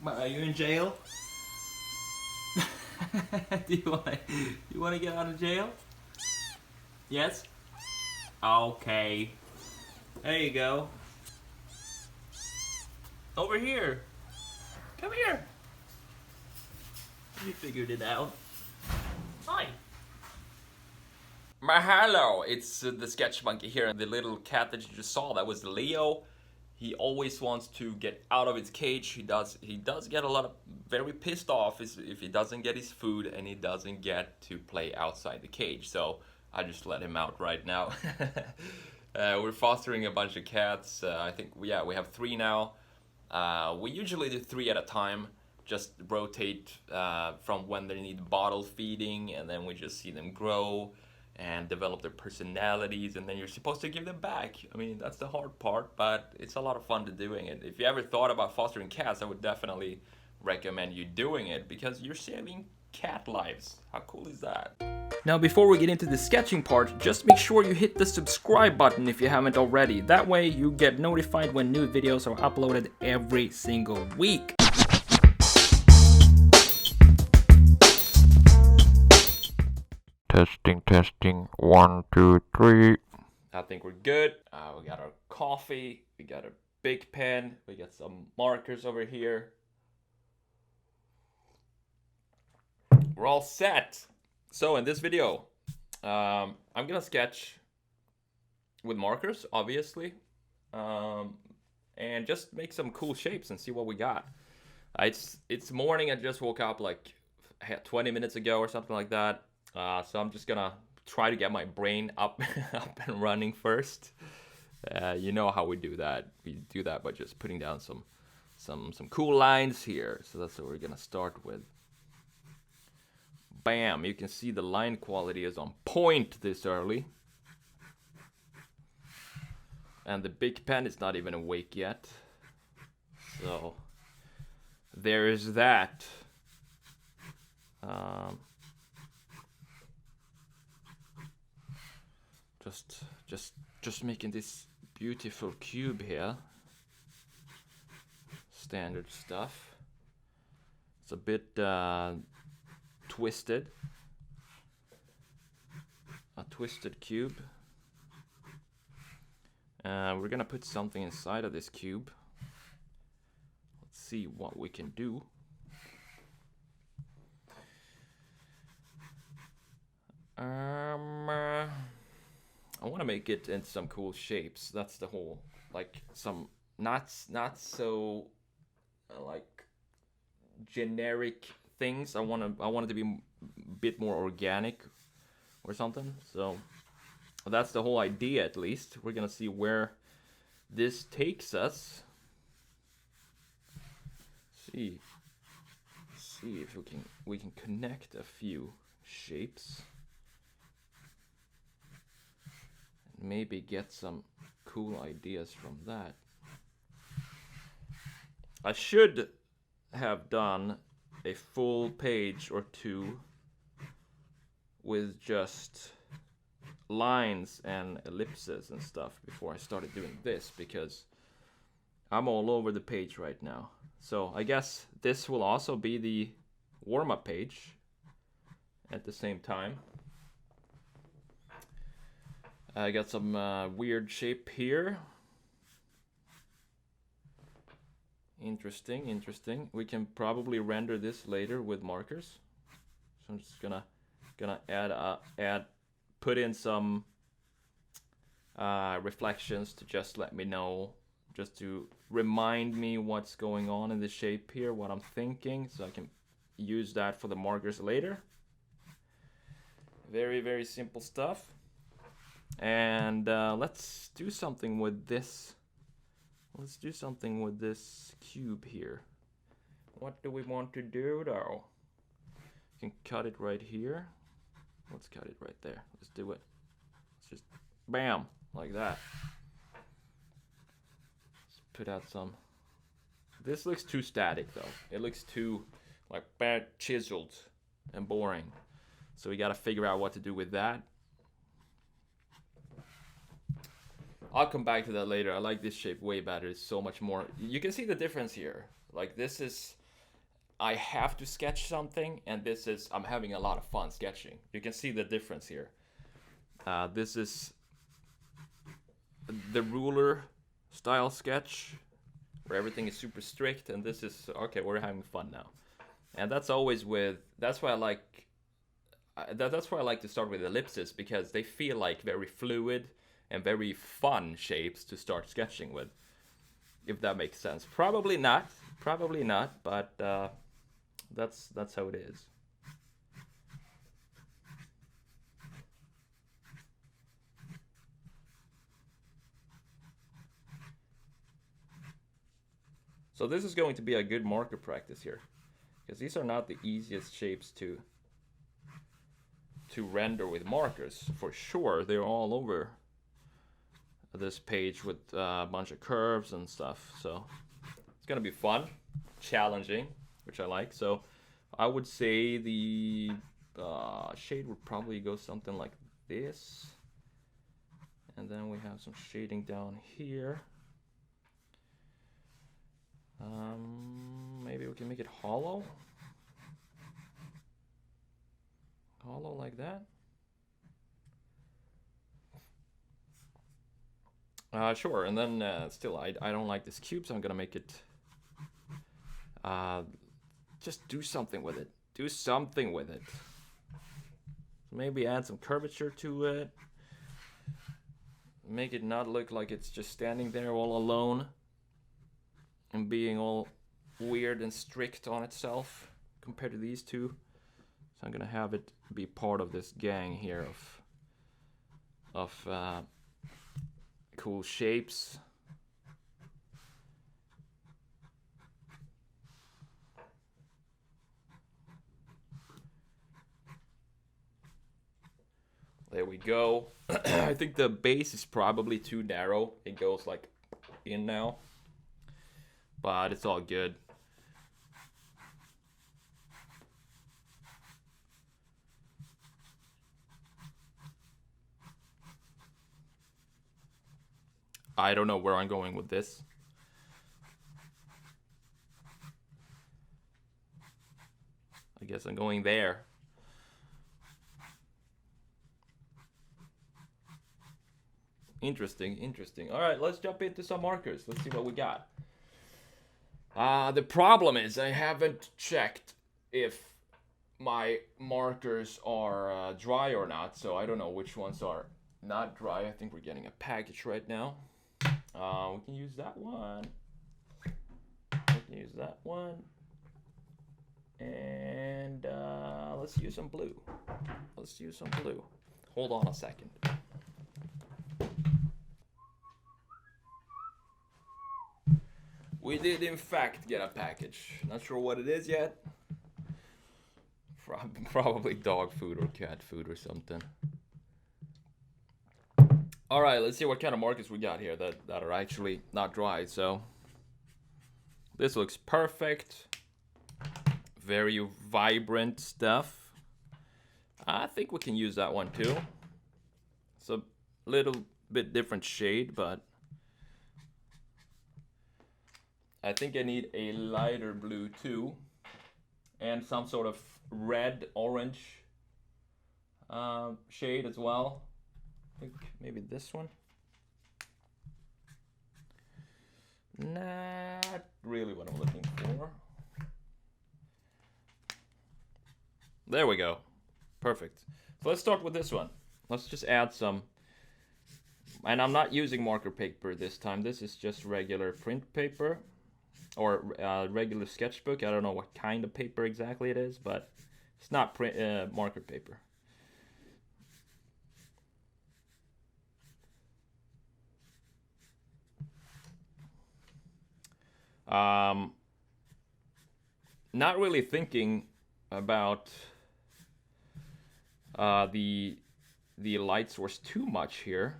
Are you in jail? Do you wanna get out of jail? Yes? Okay. There you go. Over here. Come here. You figured it out. Hi. Mahalo! It's the sketch monkey here. The little cat that you just saw, that was Leo. He always wants to get out of his cage. He does get a lot of very pissed off if he doesn't get his food and he doesn't get to play outside the cage. So I just let him out right now. We're fostering a bunch of cats. I think we have 3 now. We usually do 3 at a time. Just rotate from when they need bottle feeding, and then we just see them grow and develop their personalities, and then you're supposed to give them back. I mean, that's the hard part, but it's a lot of fun to doing it. If you ever thought about fostering cats, I would definitely recommend you doing it because you're saving cat lives. How cool is that? Now, before we get into the sketching part, just make sure you hit the subscribe button if you haven't already. That way you get notified when new videos are uploaded every single week. Testing, 1, 2, 3. I think we're good. We got our coffee, we got a big pen, we got some markers over here. We're all set. So in this video, I'm gonna sketch with markers, obviously, and just make some cool shapes and see what we got. It's morning. I just woke up like 20 minutes ago or something like that. So I'm just gonna try to get my brain up and running first. You know how we do that. We do that by just putting down some cool lines here. So that's what we're gonna start with. Bam! You can see the line quality is on point this early. And the big pen is not even awake yet. So there is that. Just making this beautiful cube here. Standard stuff. It's a bit twisted. A twisted cube. We're gonna put something inside of this cube. Let's see what we can do. I want to make it in some cool shapes. That's the whole, like some not so like generic things. I want it to be a bit more organic or something. So that's the whole idea, at least. We're gonna see where this takes us. See if we can connect a few shapes. Maybe get some cool ideas from that. I should have done a full page or 2 with just lines and ellipses and stuff before I started doing this, because I'm all over the page right now. So I guess this will also be the warm-up page at the same time. I got some weird shape here. Interesting. We can probably render this later with markers. So I'm just gonna put in some reflections to just let me know, just to remind me what's going on in the shape here, what I'm thinking, so I can use that for the markers later. Very, very simple stuff. And let's do something with this. Let's do something with this cube here. What do we want to do though? You can cut it right here. Let's cut it right there. Let's do it. Let's just bam, like that. Let's put out some. This looks too static though. It looks too like bad chiseled and boring. So we gotta figure out what to do with that. I'll come back to that later. I like this shape way better. It's so much more. You can see the difference here. Like this is I have to sketch something, and this is, I'm having a lot of fun sketching. You can see the difference here. This is the ruler style sketch, where everything is super strict, and this is, okay, we're having fun now. And that's always with, that's why I like, that's why I like to start with ellipses, because they feel like very fluid and very fun shapes to start sketching with, if that makes sense. Probably not, but that's how it is. So this is going to be a good marker practice here, because these are not the easiest shapes to render with markers, for sure. They're all over this page with a bunch of curves and stuff, so it's gonna be fun, challenging, which I like. So I would say the shade would probably go something like this, and then we have some shading down here. Maybe we can make it hollow like that. Sure, and then still, I don't like this cube, so I'm gonna make it, just do something with it. Do something with it. Maybe add some curvature to it. Make it not look like it's just standing there all alone and being all weird and strict on itself compared to these two. So I'm gonna have it be part of this gang here of cool shapes. There we go. I think the base is probably too narrow. It goes like in now, but it's all good. I don't know where I'm going with this. I guess I'm going there. Interesting, interesting. All right, let's jump into some markers. Let's see what we got. The problem is I haven't checked if my markers are dry or not, so I don't know which ones are not dry. I think we're getting a package right now. We can use that one. We can use that one. And let's use some blue. Let's use some blue. Hold on a second. We did in fact get a package. Not sure what it is yet. Probably dog food or cat food or something. All right, let's see what kind of markers we got here that are actually not dry. So this looks perfect. Very vibrant stuff. I think we can use that one too. It's a little bit different shade, but I think I need a lighter blue too, and some sort of red orange shade as well. I think maybe this one. Not really what I'm looking for. There we go. Perfect. So let's start with this one. Let's just add some. And I'm not using marker paper this time. This is just regular print paper or regular sketchbook. I don't know what kind of paper exactly it is, but it's not print marker paper. Not really thinking about the light source too much here,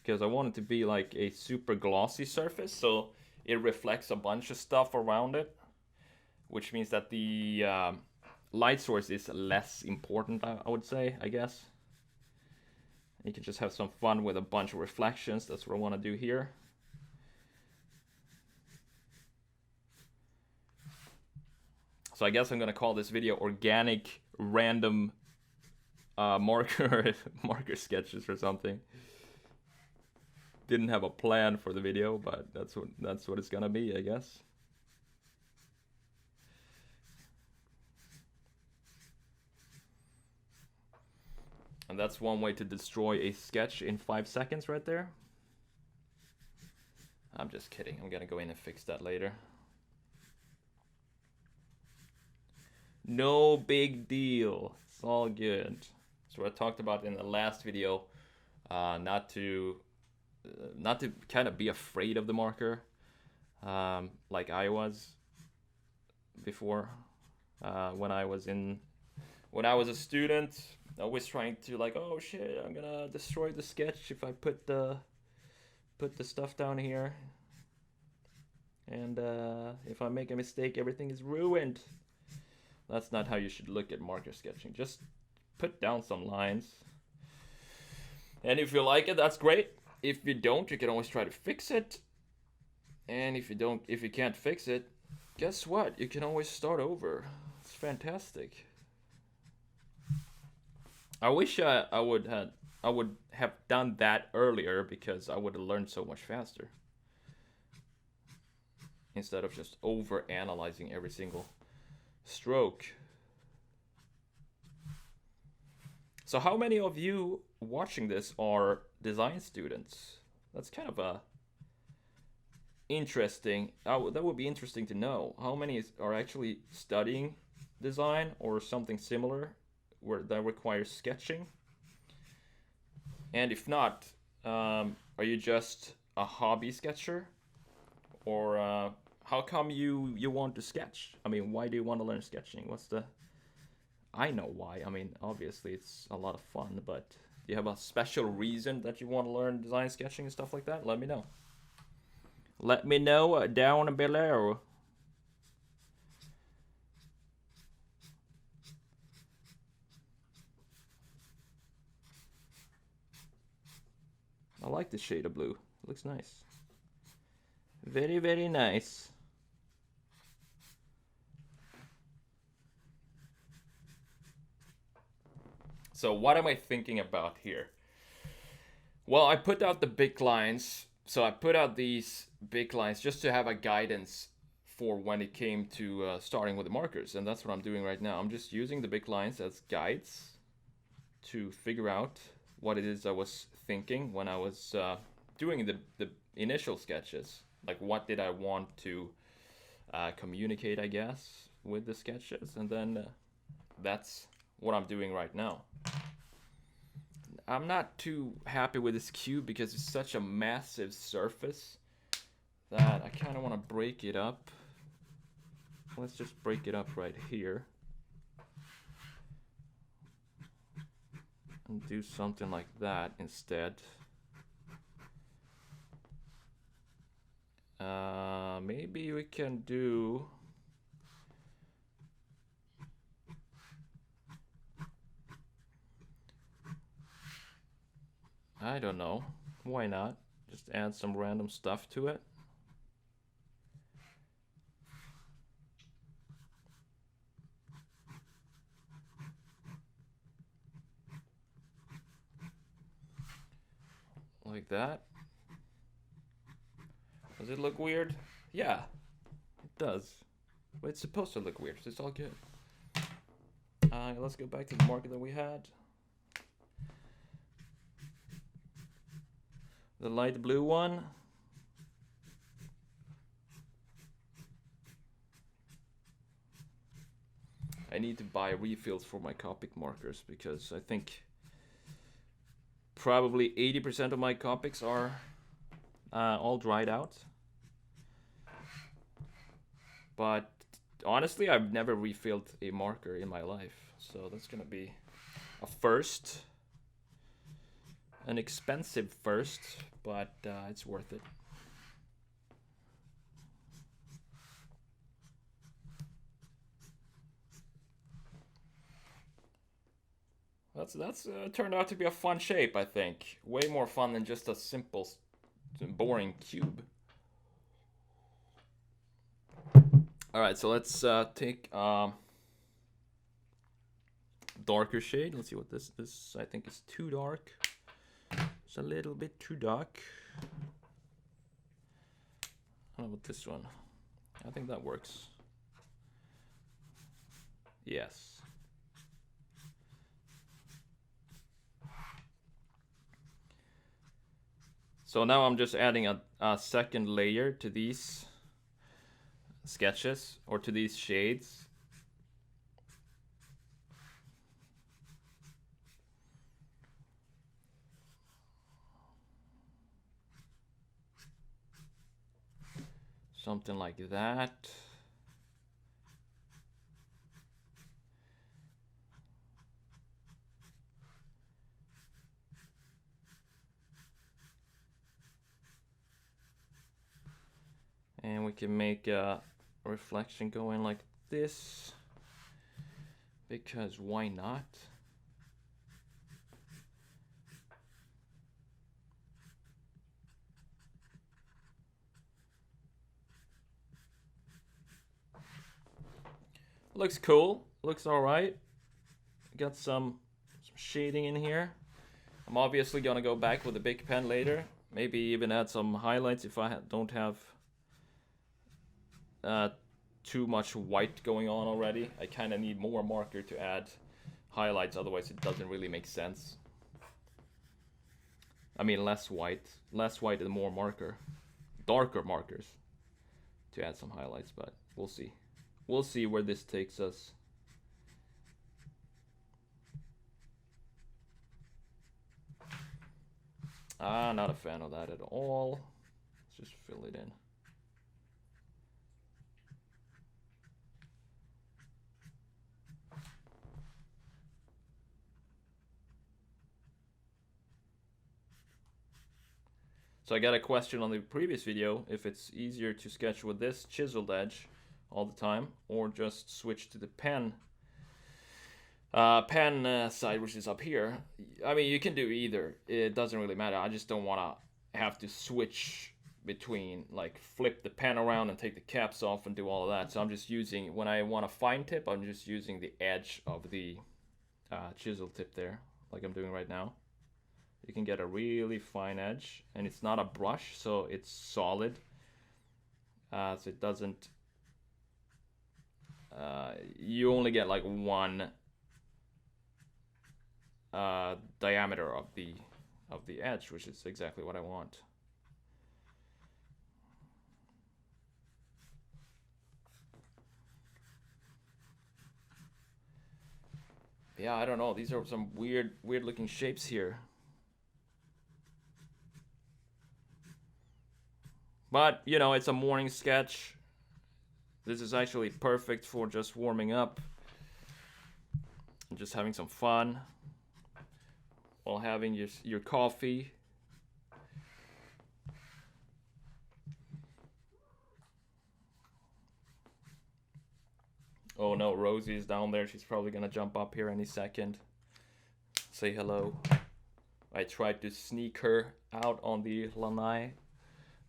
because I want it to be like a super glossy surface, so it reflects a bunch of stuff around it, which means that the light source is less important, I would say, I guess. You can just have some fun with a bunch of reflections. That's what I want to do here. So I guess I'm gonna call this video organic random marker sketches or something. Didn't have a plan for the video, but that's what it's gonna be, I guess. And that's one way to destroy a sketch in 5 seconds right there. I'm just kidding. I'm gonna go in and fix that later. No big deal. It's all good. So I talked about in the last video, not to kind of be afraid of the marker, like I was before, when I was a student. Always trying to like, oh shit, I'm gonna destroy the sketch if I put the stuff down here, and if I make a mistake, everything is ruined. That's not how you should look at marker sketching. Just put down some lines, and if you like it, that's great. If you don't, you can always try to fix it. And if you can't fix it, guess what? You can always start over. It's fantastic. I wish I would have done that earlier, because I would have learned so much faster, instead of just over analyzing every single stroke. So how many of you watching this are design students? That's kind of a interesting. That would be interesting to know. How many are actually studying design or something similar, where that requires sketching? And if not, are you just a hobby sketcher, or how come you want to sketch? I mean, why do you want to learn sketching? I know why. I mean, obviously it's a lot of fun, but do you have a special reason that you want to learn design sketching and stuff like that? Let me know. Let me know down below. I like the shade of blue. It looks nice. Very, very nice. So what am I thinking about here? Well, I put out the big lines. So I put out these big lines just to have a guidance for when it came to starting with the markers. And that's what I'm doing right now. I'm just using the big lines as guides to figure out what it is I was thinking when I was doing the initial sketches. Like, what did I want to communicate, I guess, with the sketches. And then that's what I'm doing right now. I'm not too happy with this cube because it's such a massive surface that I kind of want to break it up. Let's just break it up right here and do something like that instead. Maybe we can do I don't know. Why not? Just add some random stuff to it. Like that. Does it look weird? Yeah, it does. But it's supposed to look weird, so it's all good. Let's go back to the marker that we had. The light blue one. I need to buy refills for my Copic markers because I think probably 80% of my Copics are all dried out. But honestly, I've never refilled a marker in my life, so that's gonna be a first. An expensive first, but it's worth it. That's turned out to be a fun shape, I think. Way more fun than just a simple, boring cube. All right, so let's take darker shade. Let's see what this I think is too dark. It's a little bit too dark. How about this one? I think that works. Yes. So now I'm just adding a second layer to these sketches, or to these shades. Something like that. And we can make a reflection going like this, because why not? Looks cool, looks all right. Got some shading in here. I'm obviously gonna go back with a big pen later, maybe even add some highlights if I don't have too much white going on already. I kind of need more marker to add highlights, otherwise it doesn't really make sense. I mean less white and more marker, darker markers to add some highlights, but we'll see. We'll see where this takes us. Not a fan of that at all. Let's just fill it in. So I got a question on the previous video if it's easier to sketch with this chiseled edge all the time, or just switch to the pen side, which is up here. I mean, you can do either. It doesn't really matter. I just don't want to have to switch between, like, flip the pen around and take the caps off and do all of that. So I'm just using, when I want a fine tip, I'm just using the edge of the chisel tip there, like I'm doing right now. You can get a really fine edge, and it's not a brush, so it's solid. So it doesn't, you only get like one diameter of the edge, which is exactly what I want. Yeah, I don't know. These are some weird looking shapes here. But, you know, it's a morning sketch. This is actually perfect for just warming up and just having some fun while having your coffee. Oh no, Rosie is down there. She's probably gonna jump up here any second. Say hello. I tried to sneak her out on the lanai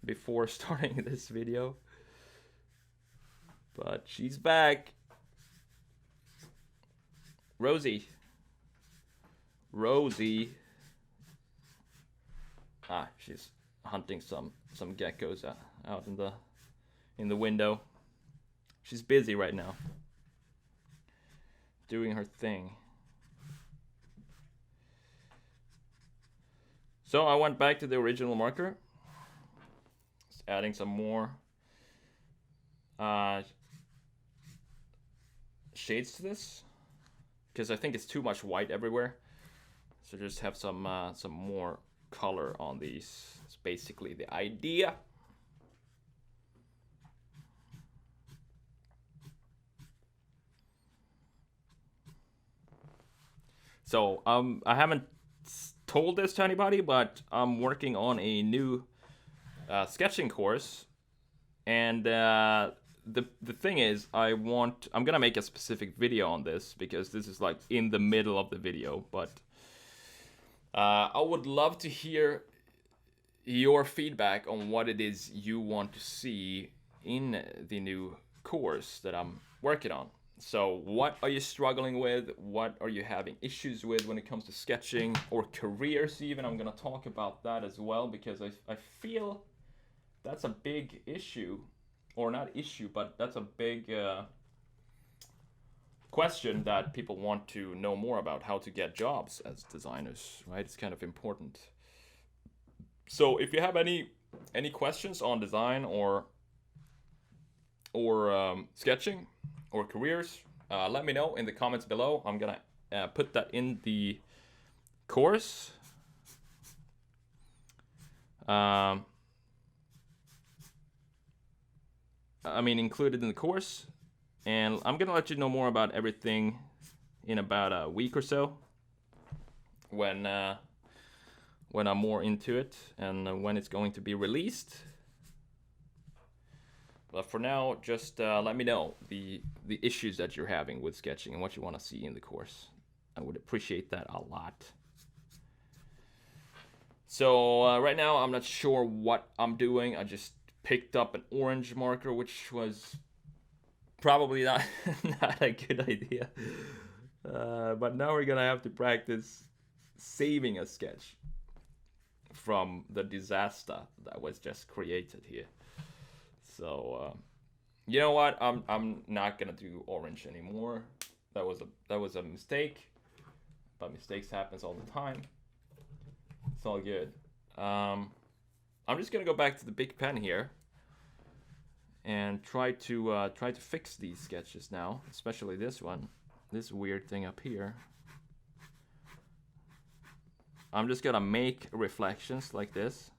before starting this video, but she's back. Rosie. She's hunting some geckos out in the window. She's busy right now, doing her thing. So I went back to the original marker, just adding some more shades to this, because I think it's too much white everywhere. So just have some more color on these. It's basically the idea. So I haven't told this to anybody, but I'm working on a new sketching course, and the thing is, I'm gonna make a specific video on this, because this is like in the middle of the video, but I would love to hear your feedback on what it is you want to see in the new course that I'm working on. So what are you struggling with? What are you having issues with when it comes to sketching or careers even? I'm gonna talk about that as well, because I feel that's a big issue, or not issue, but that's a big question that people want to know more about, how to get jobs as designers, right? It's kind of important. So if you have any questions on design or sketching or careers, let me know in the comments below. I'm gonna put that in the course. Included in the course, and I'm gonna let you know more about everything in about a week or so, when I'm more into it and when it's going to be released. But for now, just let me know the issues that you're having with sketching and what you want to see in the course. I would appreciate that a lot. So right now, I'm not sure what I'm doing. I just picked up an orange marker, which was probably not a good idea. But now we're gonna have to practice saving a sketch from the disaster that was just created here. So you know what? I'm not gonna do orange anymore. That was a mistake, but mistakes happens all the time. It's all good. I'm just gonna go back to the big pen here and try to fix these sketches now, especially this one, this weird thing up here. I'm just gonna make reflections like this,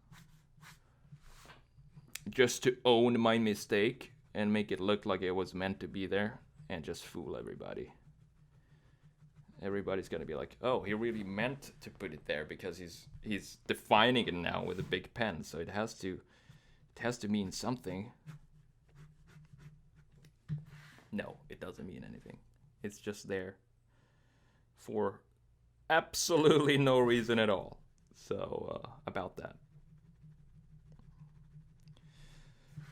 just to own my mistake and make it look like it was meant to be there, and just fool everybody. Everybody's gonna be like, oh, he really meant to put it there because he's defining it now with a big pen, so it has to mean something. No, it doesn't mean anything. It's just there for absolutely no reason at all. So about that.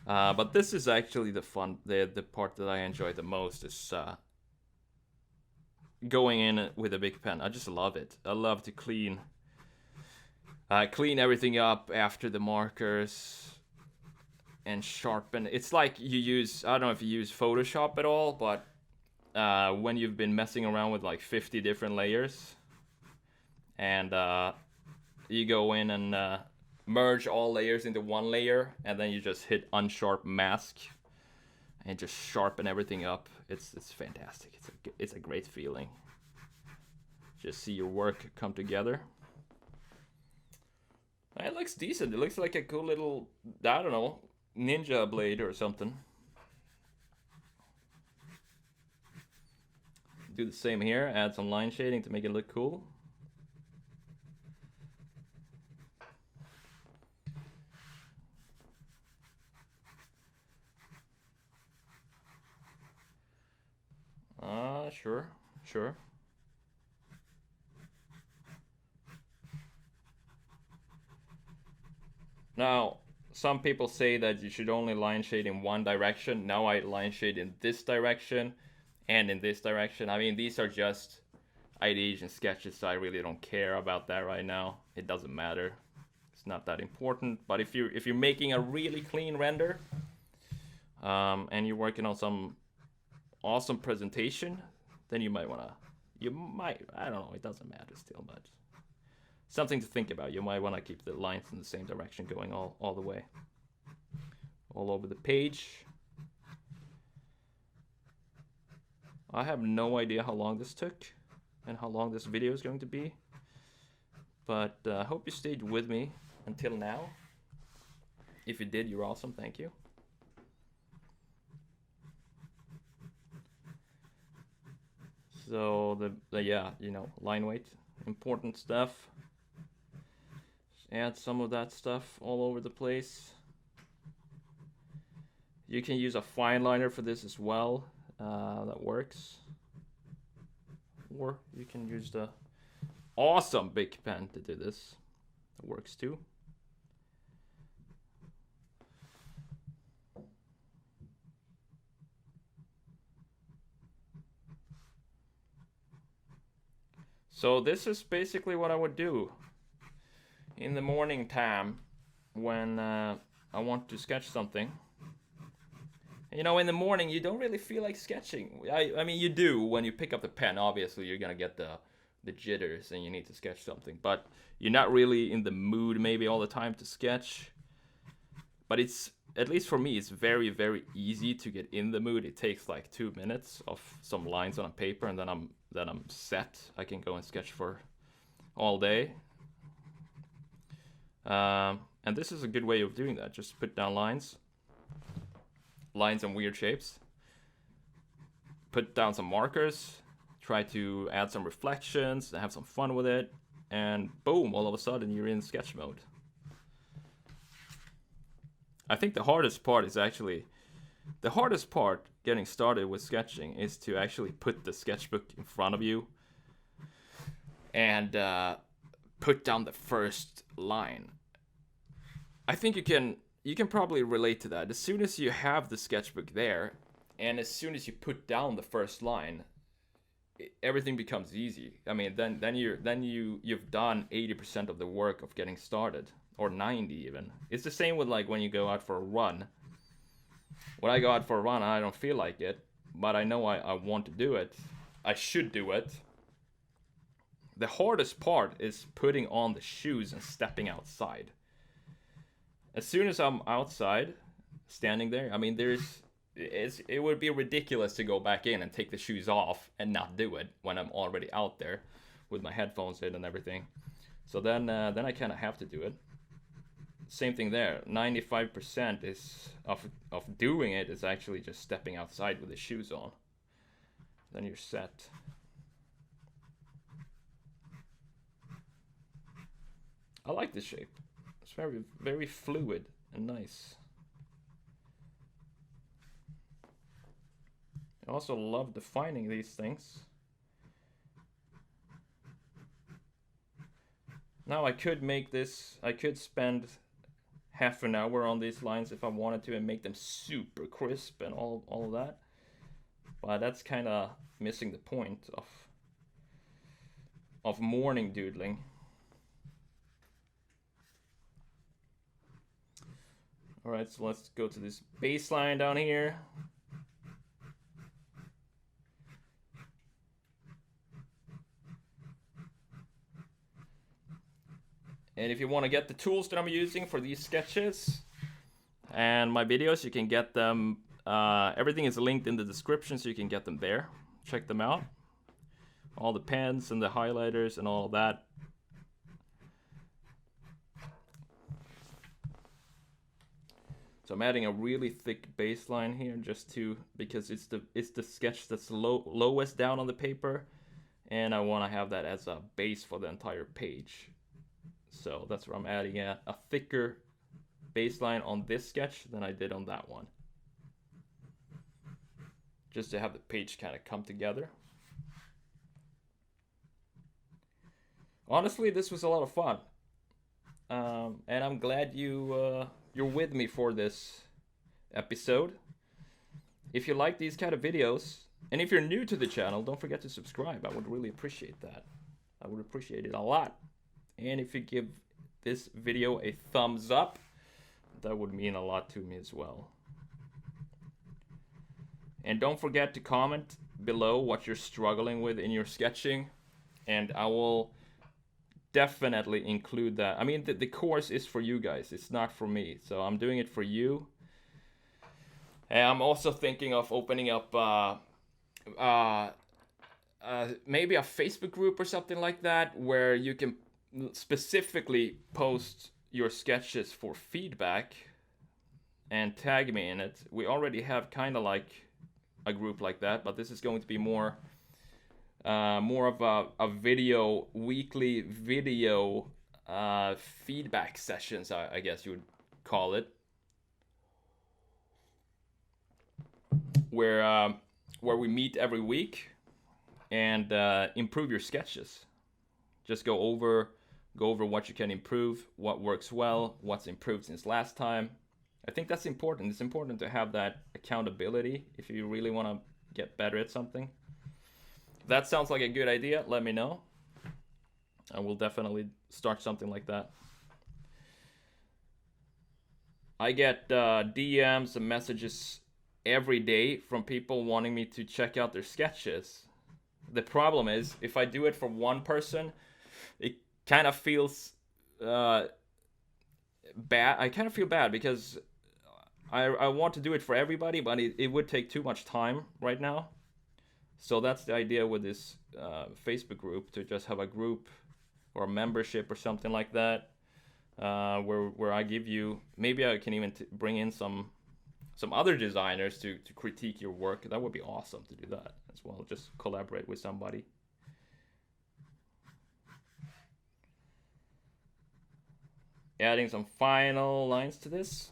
But this is actually the part that I enjoy the most, is going in with a big pen. I just love it. I love to clean everything up after the markers and sharpen. It's like you use, I don't know if you use Photoshop at all, but when you've been messing around with like 50 different layers, and you go in and merge all layers into one layer, and then you just hit unsharp mask and just sharpen everything up. It's fantastic. It's a great feeling. Just see your work come together. It looks decent. It looks like a cool little, I don't know, ninja blade or something. Do the same here. Add some line shading to make it look cool. Sure. Now, some people say that you should only line shade in one direction. Now I line shade in this direction and in this direction. I mean, these are just ideation sketches, so I really don't care about that right now. It doesn't matter. It's not that important. But if you're making a really clean render, and you're working on some awesome presentation, then I don't know, it doesn't matter still, but something to think about. You might want to keep the lines in the same direction going all the way, all over the page. I have no idea how long this took and how long this video is going to be, but I hope you stayed with me until now. If you did, you're awesome. Thank you. So yeah, line weight, important stuff. Just add some of that stuff all over the place. You can use a fine liner for this as well. That works. Or you can use the awesome big pen to do this. That works too. So this is basically what I would do in the morning time when I want to sketch something. You know, in the morning you don't really feel like sketching. I mean, you do when you pick up the pen. Obviously, you're gonna get the jitters and you need to sketch something. But you're not really in the mood maybe all the time to sketch. But it's, at least for me, it's very, very easy to get in the mood. It takes like 2 minutes of some lines on a paper, and then I'm set. I can go and sketch for all day. And this is a good way of doing that. Just put down lines and weird shapes. Put down some markers. Try to add some reflections and have some fun with it. And boom, all of a sudden you're in sketch mode. I think the hardest part getting started with sketching is to actually put the sketchbook in front of you and put down the first line. I think you can probably relate to that. As soon as you have the sketchbook there, and as soon as you put down the first line, everything becomes easy. I mean, then you've done 80% of the work of getting started, or 90 even. It's the same with like when you go out for a run. When I go out for a run, I don't feel like it, but I know I want to do it. I should do it. The hardest part is putting on the shoes and stepping outside. As soon as I'm outside, standing there, I mean, it would be ridiculous to go back in and take the shoes off and not do it when I'm already out there with my headphones in and everything. So then I kind of have to do it. Same thing there. 95% is of doing it is actually just stepping outside with the shoes on. Then you're set. I like this shape. It's very, very fluid and nice. I also love defining these things. Now I could spend half an hour on these lines if I wanted to and make them super crisp and all of that. But that's kind of missing the point of morning doodling. Alright, so let's go to this baseline down here. And if you want to get the tools that I'm using for these sketches and my videos, you can get them. Everything is linked in the description, so you can get them there. Check them out. All the pens and the highlighters and all of that. So I'm adding a really thick baseline here because it's the sketch that's lowest down on the paper, and I want to have that as a base for the entire page. So that's where I'm adding a thicker baseline on this sketch than I did on that one. Just to have the page kind of come together. Honestly, this was a lot of fun. And I'm glad you're with me for this episode. If you like these kind of videos, and if you're new to the channel, don't forget to subscribe. I would really appreciate that. I would appreciate it a lot. And if you give this video a thumbs up, that would mean a lot to me as well. And don't forget to comment below what you're struggling with in your sketching, and I will definitely include that. I mean, the course is for you guys, it's not for me, so I'm doing it for you. And I'm also thinking of opening up maybe a Facebook group or something like that, where you can specifically post your sketches for feedback and tag me in it. We already have kind of like a group like that, but this is going to be more of a weekly video feedback sessions, I guess you would call it, where we meet every week and improve your sketches. Just go over what you can improve, what works well, what's improved since last time. I think that's important. It's important to have that accountability if you really want to get better at something. If that sounds like a good idea, let me know. I will definitely start something like that. I get DMs and messages every day from people wanting me to check out their sketches. The problem is, if I do it for one person, it kind of feels bad. I kind of feel bad because I want to do it for everybody, but it would take too much time right now. So that's the idea with this Facebook group, to just have a group or a membership or something like that, where I give you, maybe I can even bring in some other designers to critique your work. That would be awesome to do that as well. Just collaborate with somebody. Adding some final lines to this.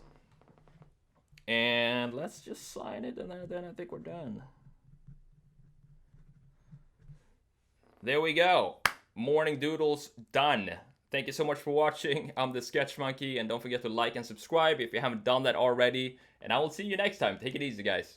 And let's just sign it, and then I think we're done. There we go. Morning doodles done. Thank you so much for watching. I'm the Sketch Monkey, and don't forget to like and subscribe if you haven't done that already. And I will see you next time. Take it easy, guys.